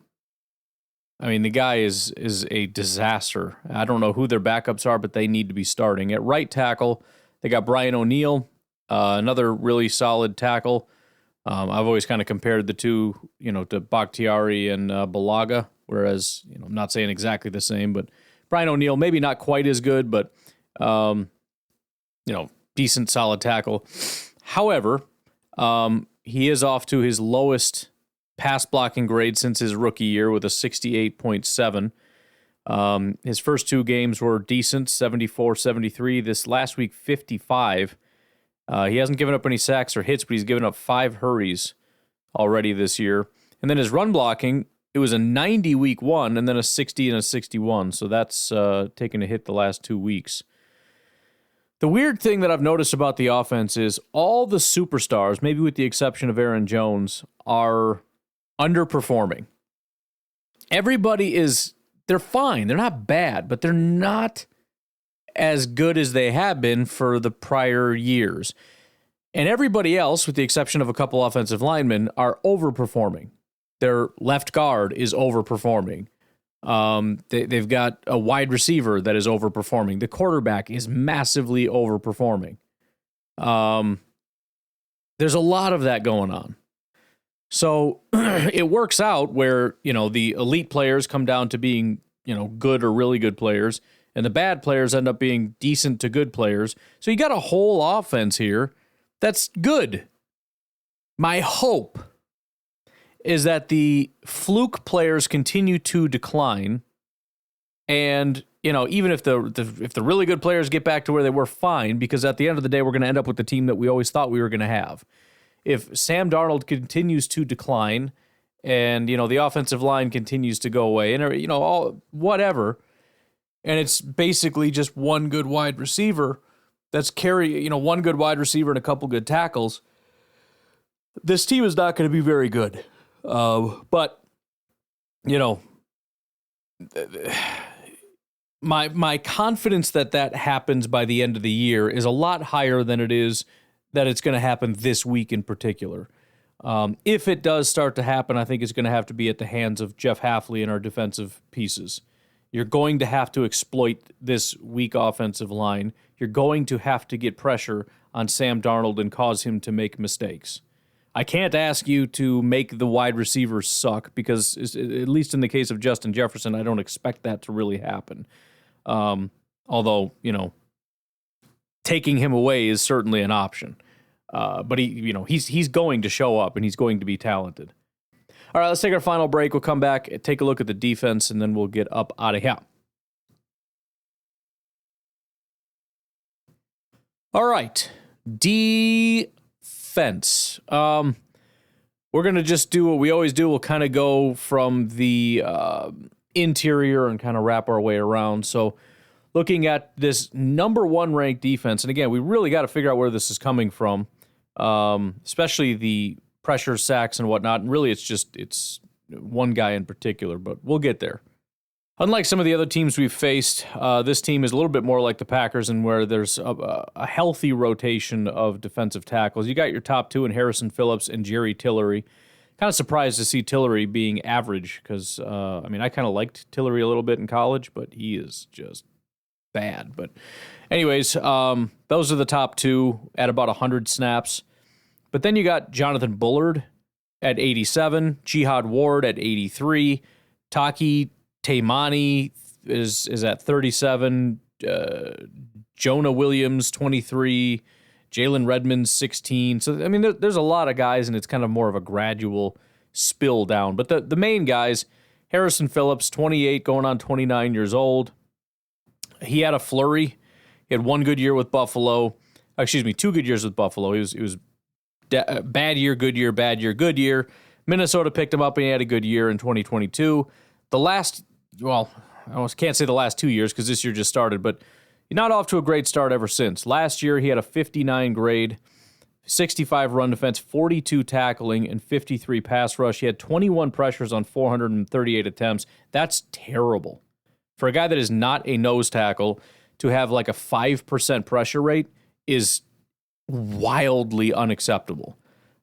The guy is a disaster. I don't know who their backups are, but they need to be starting. At right tackle, They got Brian O'Neill, another really solid tackle. I've always kind of compared the two, to Bakhtiari and Balaga, whereas, I'm not saying exactly the same, but Brian O'Neill, maybe not quite as good, but, decent, solid tackle. However, he is off to his lowest pass blocking grade since his rookie year with a 68.7. His first two games were decent, 74-73. This last week, 55. He hasn't given up any sacks or hits, but he's given up 5 hurries already this year. And then his run blocking, it was a 90 week one and then a 60 and a 61. So that's taken a hit the last 2 weeks. The weird thing that I've noticed about the offense is all the superstars, maybe with the exception of Aaron Jones, are underperforming. Everybody they're fine. They're not bad, but they're not as good as they have been for the prior years. And everybody else, with the exception of a couple offensive linemen, are overperforming. Their left guard is overperforming. They've got a wide receiver that is overperforming. The quarterback is massively overperforming. There's a lot of that going on. So it works out where, the elite players come down to being, good or really good players, and the bad players end up being decent to good players. So you got a whole offense here that's good. My hope is that the fluke players continue to decline, and even if the really good players get back to where they were, fine, because at the end of the day we're going to end up with the team that we always thought we were going to have. If Sam Darnold continues to decline, and the offensive line continues to go away, and all whatever, and it's basically just one good wide receiver that's one good wide receiver and a couple good tackles, this team is not going to be very good. But my confidence that happens by the end of the year is a lot higher than it is that it's going to happen this week in particular. If it does start to happen, I think it's going to have to be at the hands of Jeff Hafley and our defensive pieces. You're going to have to exploit this weak offensive line. You're going to have to get pressure on Sam Darnold and cause him to make mistakes. I can't ask you to make the wide receivers suck because, at least in the case of Justin Jefferson, I don't expect that to really happen. Although, taking him away is certainly an option. But he's going to show up and he's going to be talented. All right, let's take our final break. We'll come back, take a look at the defense, and then we'll get up out of here. All right, defense. We're going to just do what we always do. We'll kind of go from the interior and kind of wrap our way around. So looking at this number 1 ranked defense, and again, we really got to figure out where this is coming from, especially the pressure, sacks, and whatnot. And really, it's one guy in particular, but we'll get there. Unlike some of the other teams we've faced, this team is a little bit more like the Packers, and where there's a healthy rotation of defensive tackles. You got your top 2 in Harrison Phillips and Jerry Tillery. Kind of surprised to see Tillery being average because, I kind of liked Tillery a little bit in college, but he is just bad. But anyways, those are the top 2 at about 100 snaps. But then you got Jonathan Bullard at 87, Jihad Ward at 83, Taki Taimani is at 37, Jonah Williams 23, Jalen Redmond 16. So there's a lot of guys, and it's kind of more of a gradual spill down. But the main guys, Harrison Phillips 28, going on 29 years old. He had a flurry. He had 1 good year with Buffalo. 2 good years with Buffalo. He was bad year, good year, bad year, good year. Minnesota picked him up, and he had a good year in 2022. I can't say the last 2 years because this year just started, but not off to a great start ever since. Last year, he had a 59 grade, 65 run defense, 42 tackling, and 53 pass rush. He had 21 pressures on 438 attempts. That's terrible. For a guy that is not a nose tackle, to have like a 5% pressure rate is wildly unacceptable.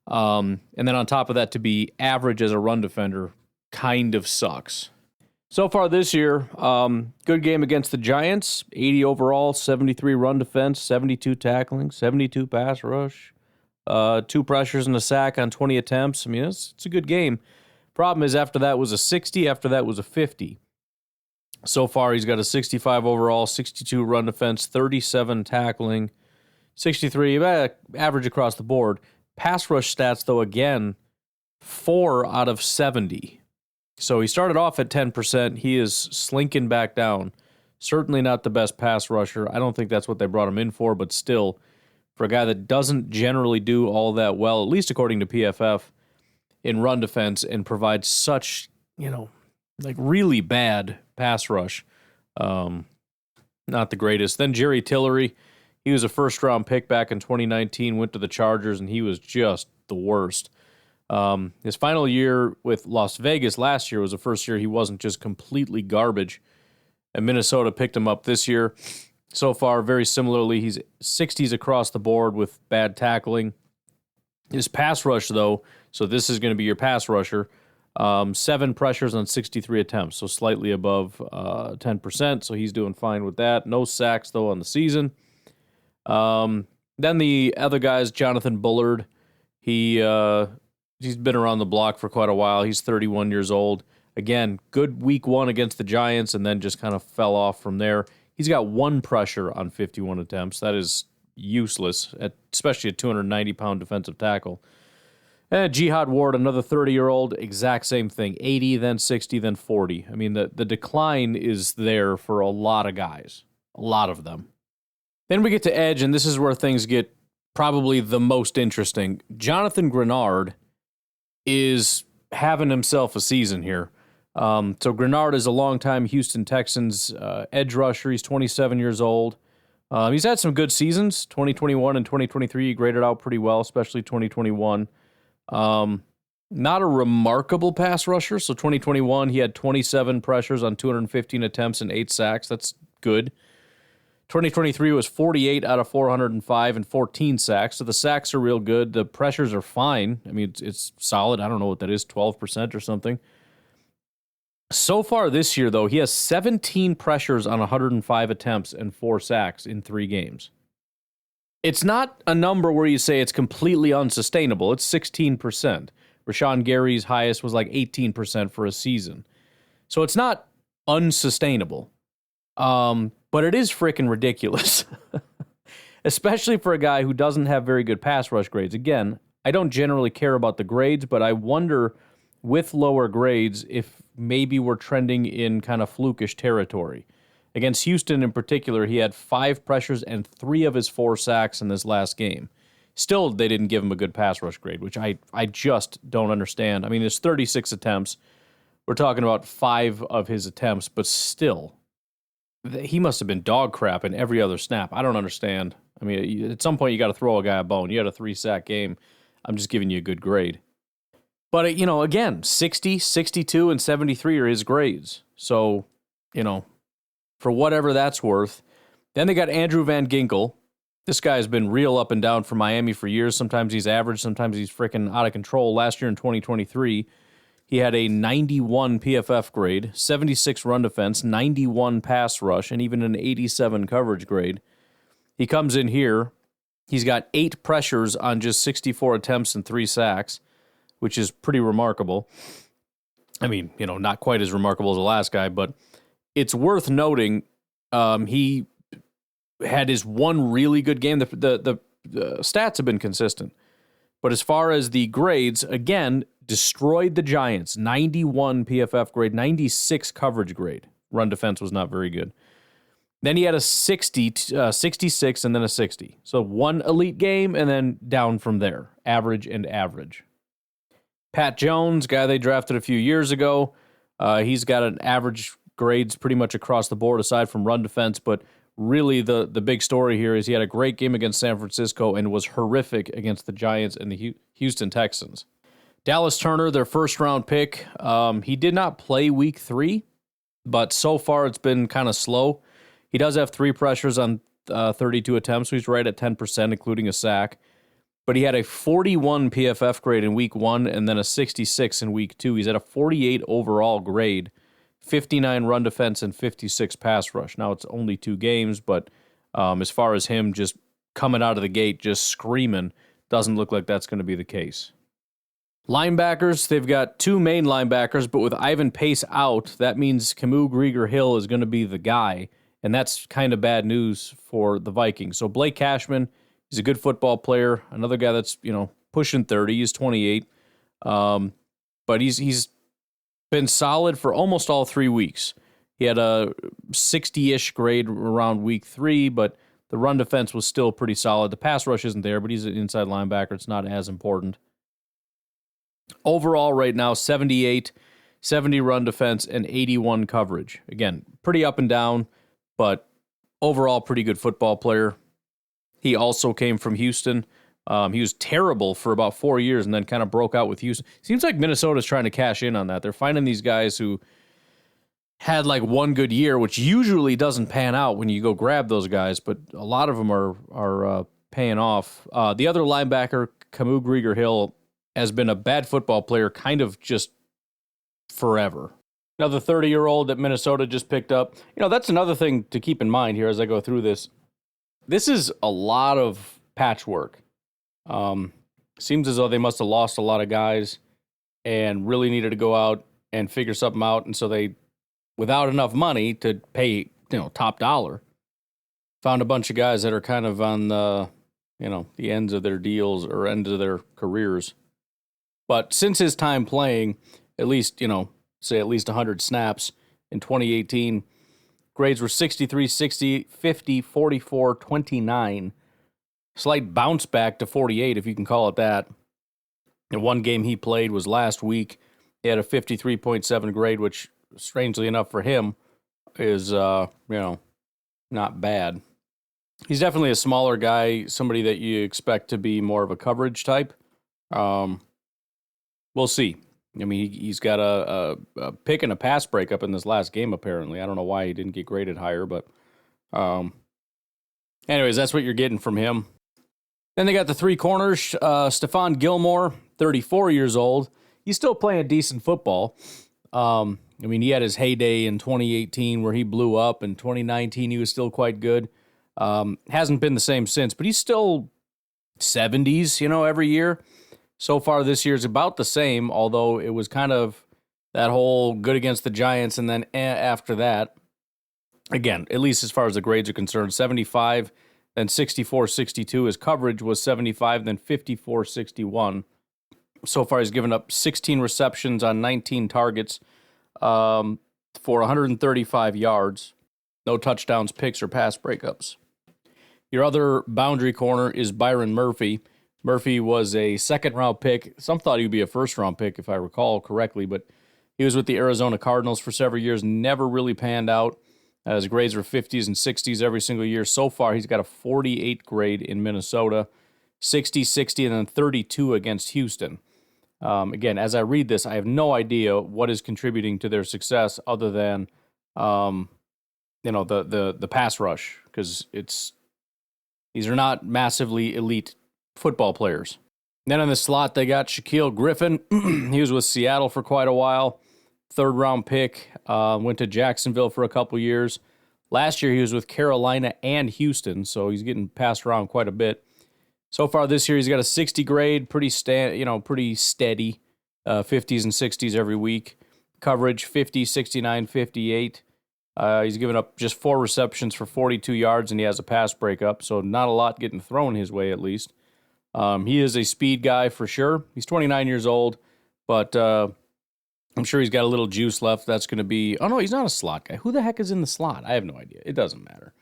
And then on top of that, to be average as a run defender kind of sucks. So far this year, good game against the Giants, 80 overall, 73 run defense, 72 tackling, 72 pass rush, 2 pressures and a sack on 20 attempts. I mean, it's a good game. Problem is, after that was a 60, after that was a 50. So far, he's got a 65 overall, 62 run defense, 37 tackling, 63, average across the board. Pass rush stats, though, again, 4 out of 70. So he started off at 10%. He is slinking back down. Certainly not the best pass rusher. I don't think that's what they brought him in for, but still, for a guy that doesn't generally do all that well, at least according to PFF, in run defense and provides such, really bad pass rush. Not the greatest. Then Jerry Tillery, he was a first-round pick back in 2019, went to the Chargers, and he was just the worst. His final year with Las Vegas last year was the first year he wasn't just completely garbage, and Minnesota picked him up this year. So far, very similarly, he's 60s across the board with bad tackling. His pass rush, though, so this is going to be your pass rusher, 7 pressures on 63 attempts, so slightly above 10%, so he's doing fine with that. No sacks, though, on the season. Then the other guys, Jonathan Bullard, he's been around the block for quite a while. He's 31 years old. Again, good week 1 against the Giants, and then just kind of fell off from there. He's got 1 pressure on 51 attempts. That is useless, especially a 290-pound defensive tackle. And Jihad Ward, another 30-year-old, exact same thing. 80, then 60, then 40. I mean, the decline is there for a lot of guys. A lot of them. Then we get to edge, and this is where things get probably the most interesting. Jonathan Grenard is having himself a season here. So Grenard is a longtime Houston Texans edge rusher. He's 27 years old. He's had some good seasons. 2021 and 2023, he graded out pretty well, especially 2021. Not a remarkable pass rusher. So 2021, he had 27 pressures on 215 attempts and 8 sacks. That's good. 2023 was 48 out of 405 and 14 sacks. So the sacks are real good. The pressures are fine. I mean, it's solid. I don't know what that is, 12% or something. So far this year, though, he has 17 pressures on 105 attempts and 4 sacks in 3 games. It's not a number where you say it's completely unsustainable. It's 16%. Rashawn Gary's highest was like 18% for a season. So it's not unsustainable. But it is freaking ridiculous, especially for a guy who doesn't have very good pass rush grades. Again, I don't generally care about the grades, but I wonder with lower grades if maybe we're trending in kind of flukish territory. Against Houston in particular, he had 5 pressures and 3 of his 4 sacks in this last game. Still, they didn't give him a good pass rush grade, which I just don't understand. I mean, there's 36 attempts. We're talking about 5 of his attempts, but still, he must have been dog crap in every other snap. I don't understand. I mean, at some point, you got to throw a guy a bone. You had a 3-sack game. I'm just giving you a good grade. But, again, 60, 62, and 73 are his grades. So, for whatever that's worth. Then they got Andrew Van Ginkel. This guy has been real up and down for Miami for years. Sometimes he's average, sometimes he's freaking out of control. Last year in 2023, he had a 91 PFF grade, 76 run defense, 91 pass rush, and even an 87 coverage grade. He comes in here. He's got 8 pressures on just 64 attempts and 3 sacks, which is pretty remarkable. I mean, not quite as remarkable as the last guy, but it's worth noting he had his one really good game. The stats have been consistent. But as far as the grades, again, destroyed the Giants. 91 PFF grade, 96 coverage grade. Run defense was not very good. Then he had a 60, 66, and then a 60. So one elite game, and then down from there. Average and average. Pat Jones, guy they drafted a few years ago, he's got an average grades pretty much across the board, aside from run defense, but really the big story here is he had a great game against San Francisco and was horrific against the Giants and the Houston Texans. Dallas Turner, their first-round pick, he did not play week 3, but so far it's been kind of slow. He does have 3 pressures on 32 attempts, so he's right at 10%, including a sack. But he had a 41 PFF grade in week 1 and then a 66 in week 2. He's at a 48 overall grade 59 run defense, and 56 pass rush. Now, it's only 2 games, but as far as him just coming out of the gate, just screaming, doesn't look like that's going to be the case. Linebackers, they've got 2 main linebackers, but with Ivan Pace out, that means Camus Grieger-Hill is going to be the guy, and that's kind of bad news for the Vikings. So Blake Cashman, he's a good football player, another guy that's, pushing 30, he's 28, but he's been solid for almost all 3 weeks. He had a 60-ish grade around week 3, but the run defense was still pretty solid. The pass rush isn't there, but he's an inside linebacker. It's not as important. Overall, right now, 78, 70 run defense, and 81 coverage. Again, pretty up and down, but overall, pretty good football player. He also came from Houston. He was terrible for about 4 years and then kind of broke out with Houston. Seems like Minnesota's trying to cash in on that. They're finding these guys who had like one good year, which usually doesn't pan out when you go grab those guys, but a lot of them are paying off. The other linebacker, Camus Grieger-Hill, has been a bad football player kind of just forever. Now, the 30-year-old that Minnesota just picked up, that's another thing to keep in mind here as I go through this. This is a lot of patchwork. Seems as though they must have lost a lot of guys and really needed to go out and figure something out, and so they, without enough money to pay, top dollar, found a bunch of guys that are kind of on the, the ends of their deals or ends of their careers. But since his time playing, at least, say at least 100 snaps in 2018, grades were 63, 60, 50, 44, 29. Slight bounce back to 48, if you can call it that. The one game he played was last week. He had a 53.7 grade, which, strangely enough for him, is, not bad. He's definitely a smaller guy, somebody that you expect to be more of a coverage type. We'll see. I mean, he's got a pick and a pass breakup in this last game, apparently. I don't know why he didn't get graded higher, but anyways, that's what you're getting from him. Then they got the 3 corners. Stephon Gilmore, 34 years old. He's still playing decent football. He had his heyday in 2018 where he blew up. In 2019, he was still quite good. Hasn't been the same since, but he's still 70s, every year. So far this year is about the same, although it was kind of that whole good against the Giants, and then after that, again, at least as far as the grades are concerned, 75, then 64-62. His coverage was 75, then 54-61. So far, he's given up 16 receptions on 19 targets for 135 yards. No touchdowns, picks, or pass breakups. Your other boundary corner is Byron Murphy. Murphy was a second-round pick. Some thought he would be a first-round pick, if I recall correctly, but he was with the Arizona Cardinals for several years, never really panned out. His grades were 50s and 60s every single year. So far, he's got a 48 grade in Minnesota, 60, 60, and then 32 against Houston. Again, as I read this, I have no idea what is contributing to their success other than, the pass rush, because these are not massively elite football players. Then in the slot, they got Shaquille Griffin. He was with Seattle for quite a while. 3rd-round pick. Went to Jacksonville for a couple years. Last year, he was with Carolina and Houston, so he's getting passed around quite a bit. So far this year, he's got a 60 grade, pretty steady, 50s and 60s every week. Coverage, 50, 69, 58. He's given up just 4 receptions for 42 yards, and he has a pass breakup, so not a lot getting thrown his way, at least. He is a speed guy for sure. He's 29 years old, but I'm sure he's got a little juice left. That's going to be... Oh, no, he's not a slot guy. Who the heck is in the slot? I have no idea. It doesn't matter.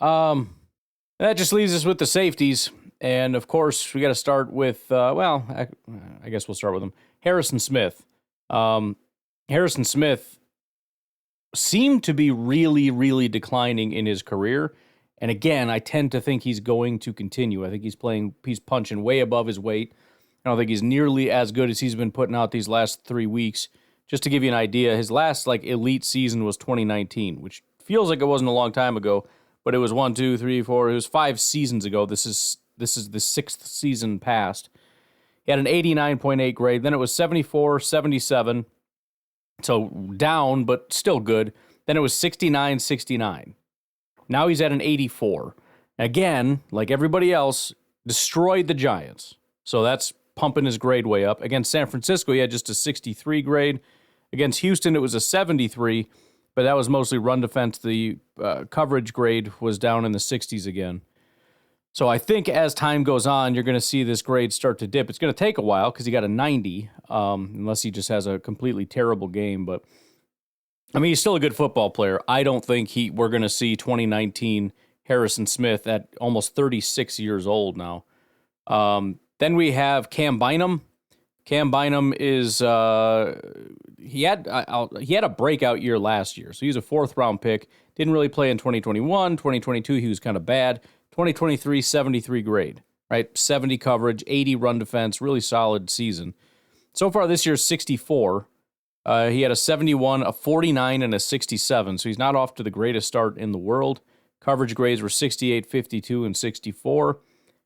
That just leaves us with the safeties. And, of course, we got to start with... I guess we'll start with him. Harrison Smith. Harrison Smith seemed to be really, really declining in his career. And again, I tend to think he's going to continue. I think he's punching way above his weight. I don't think he's nearly as good as he's been putting out these last 3 weeks. Just to give you an idea, his last elite season was 2019, which feels like it wasn't a long time ago, but it was 1, 2, 3, 4. It was 5 seasons ago. This is the 6th season past. He had an 89.8 grade. Then it was 74, 77, So down, but still good. Then it was 69, 69. Now he's at an 84. Again, like everybody else, destroyed the Giants. So that's pumping his grade way up. Against San Francisco, he had just a 63 grade. Against Houston, it was a 73, but that was mostly run defense. The coverage grade was down in the 60s again. So I think as time goes on, you're going to see this grade start to dip. It's going to take a while because he got a 90, unless he just has a completely terrible game. But, I mean, he's still a good football player. I don't think we're going to see 2019 Harrison Smith at almost 36 years old now. Then we have Cam Bynum. Cam Bynum is he had a breakout year last year, so he's a 4th-round pick. Didn't really play in 2021. 2022, he was kind of bad. 2023, 73 grade, right? 70 coverage, 80 run defense, really solid season. So far this year, 64. He had a 71, a 49, and a 67, so he's not off to the greatest start in the world. Coverage grades were 68, 52, and 64.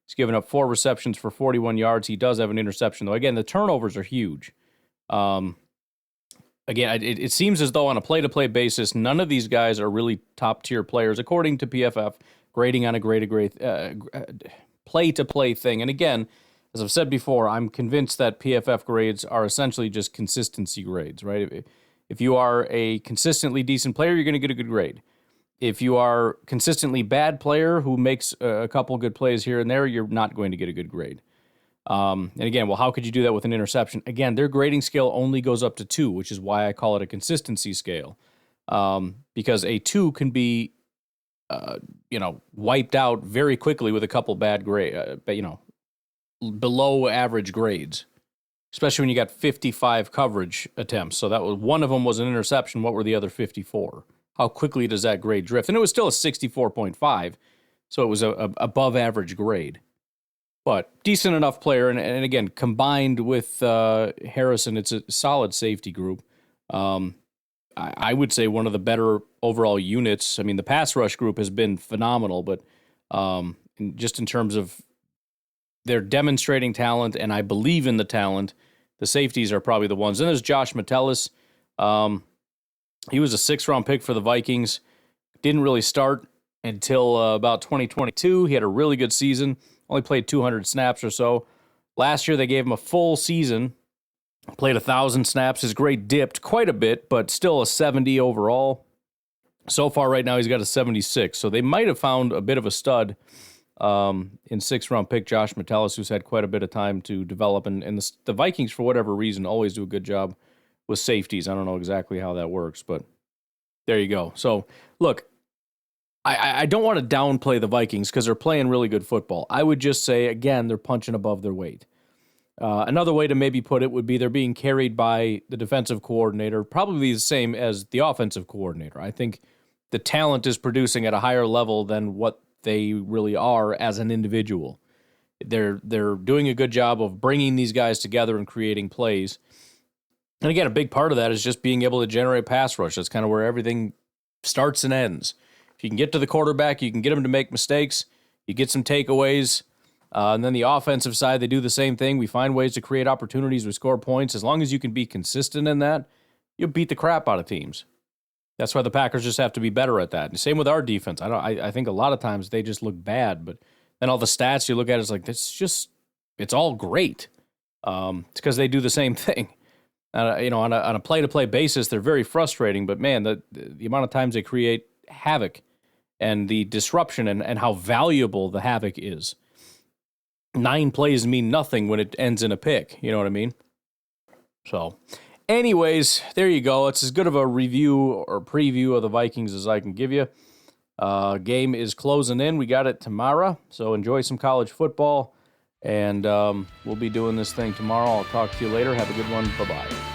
He's given up 4 receptions for 41 yards. He does have an interception, though. Again, the turnovers are huge. Again, it seems as though on a play-to-play basis, none of these guys are really top-tier players, according to PFF, grading on a play-to-play thing. And again, as I've said before, I'm convinced that PFF grades are essentially just consistency grades, right? If you are a consistently decent player, you're going to get a good grade. If you are a consistently bad player who makes a couple good plays here and there, you're not going to get a good grade. And again, well, how could you do that with an interception? Again, their grading scale only goes up to 2, which is why I call it a consistency scale. Because a 2 can be, wiped out very quickly with a couple bad below average grades, especially when you got 55 coverage attempts. So that was one of them was an interception. What were the other 54? How quickly does that grade drift? And it was still a 64.5, so it was a above average grade. But decent enough player, and again, combined with Harrison, it's a solid safety group. I would say one of the better overall units. I mean, the pass rush group has been phenomenal, but just in terms of they're demonstrating talent, and I believe in the talent, the safeties are probably the ones. Then there's Josh Metellus. He was a 6th-round pick for the Vikings. Didn't really start until about 2022. He had a really good season. Only played 200 snaps or so. Last year, they gave him a full season. Played 1,000 snaps. His grade dipped quite a bit, but still a 70 overall. So far right now, he's got a 76. So they might have found a bit of a stud in 6th-round pick Josh Metellus, who's had quite a bit of time to develop. And the Vikings, for whatever reason, always do a good job with safeties. I don't know exactly how that works, but there you go. So, look, I don't want to downplay the Vikings because they're playing really good football. I would just say, again, they're punching above their weight. Another way to maybe put it would be they're being carried by the defensive coordinator, probably the same as the offensive coordinator. I think the talent is producing at a higher level than what they really are as an individual. They're doing a good job of bringing these guys together and creating plays. And again, a big part of that is just being able to generate pass rush. That's kind of where everything starts and ends. If you can get to the quarterback, you can get him to make mistakes, you get some takeaways, and then the offensive side, they do the same thing. We find ways to create opportunities, we score points. As long as you can be consistent in that, you'll beat the crap out of teams. That's why the Packers just have to be better at that. And same with our defense. I think a lot of times they just look bad, but then all the stats you look at, it's like, it's all great. It's because they do the same thing. On a play-to-play basis, they're very frustrating, but man, the amount of times they create havoc and the disruption and how valuable the havoc is. 9 plays mean nothing when it ends in a pick, you know what I mean? So, anyways, there you go. It's as good of a review or preview of the Vikings as I can give you. Game is closing in. We got it tomorrow, so enjoy some college football. And we'll be doing this thing tomorrow. I'll talk to you later. Have a good one. Bye-bye.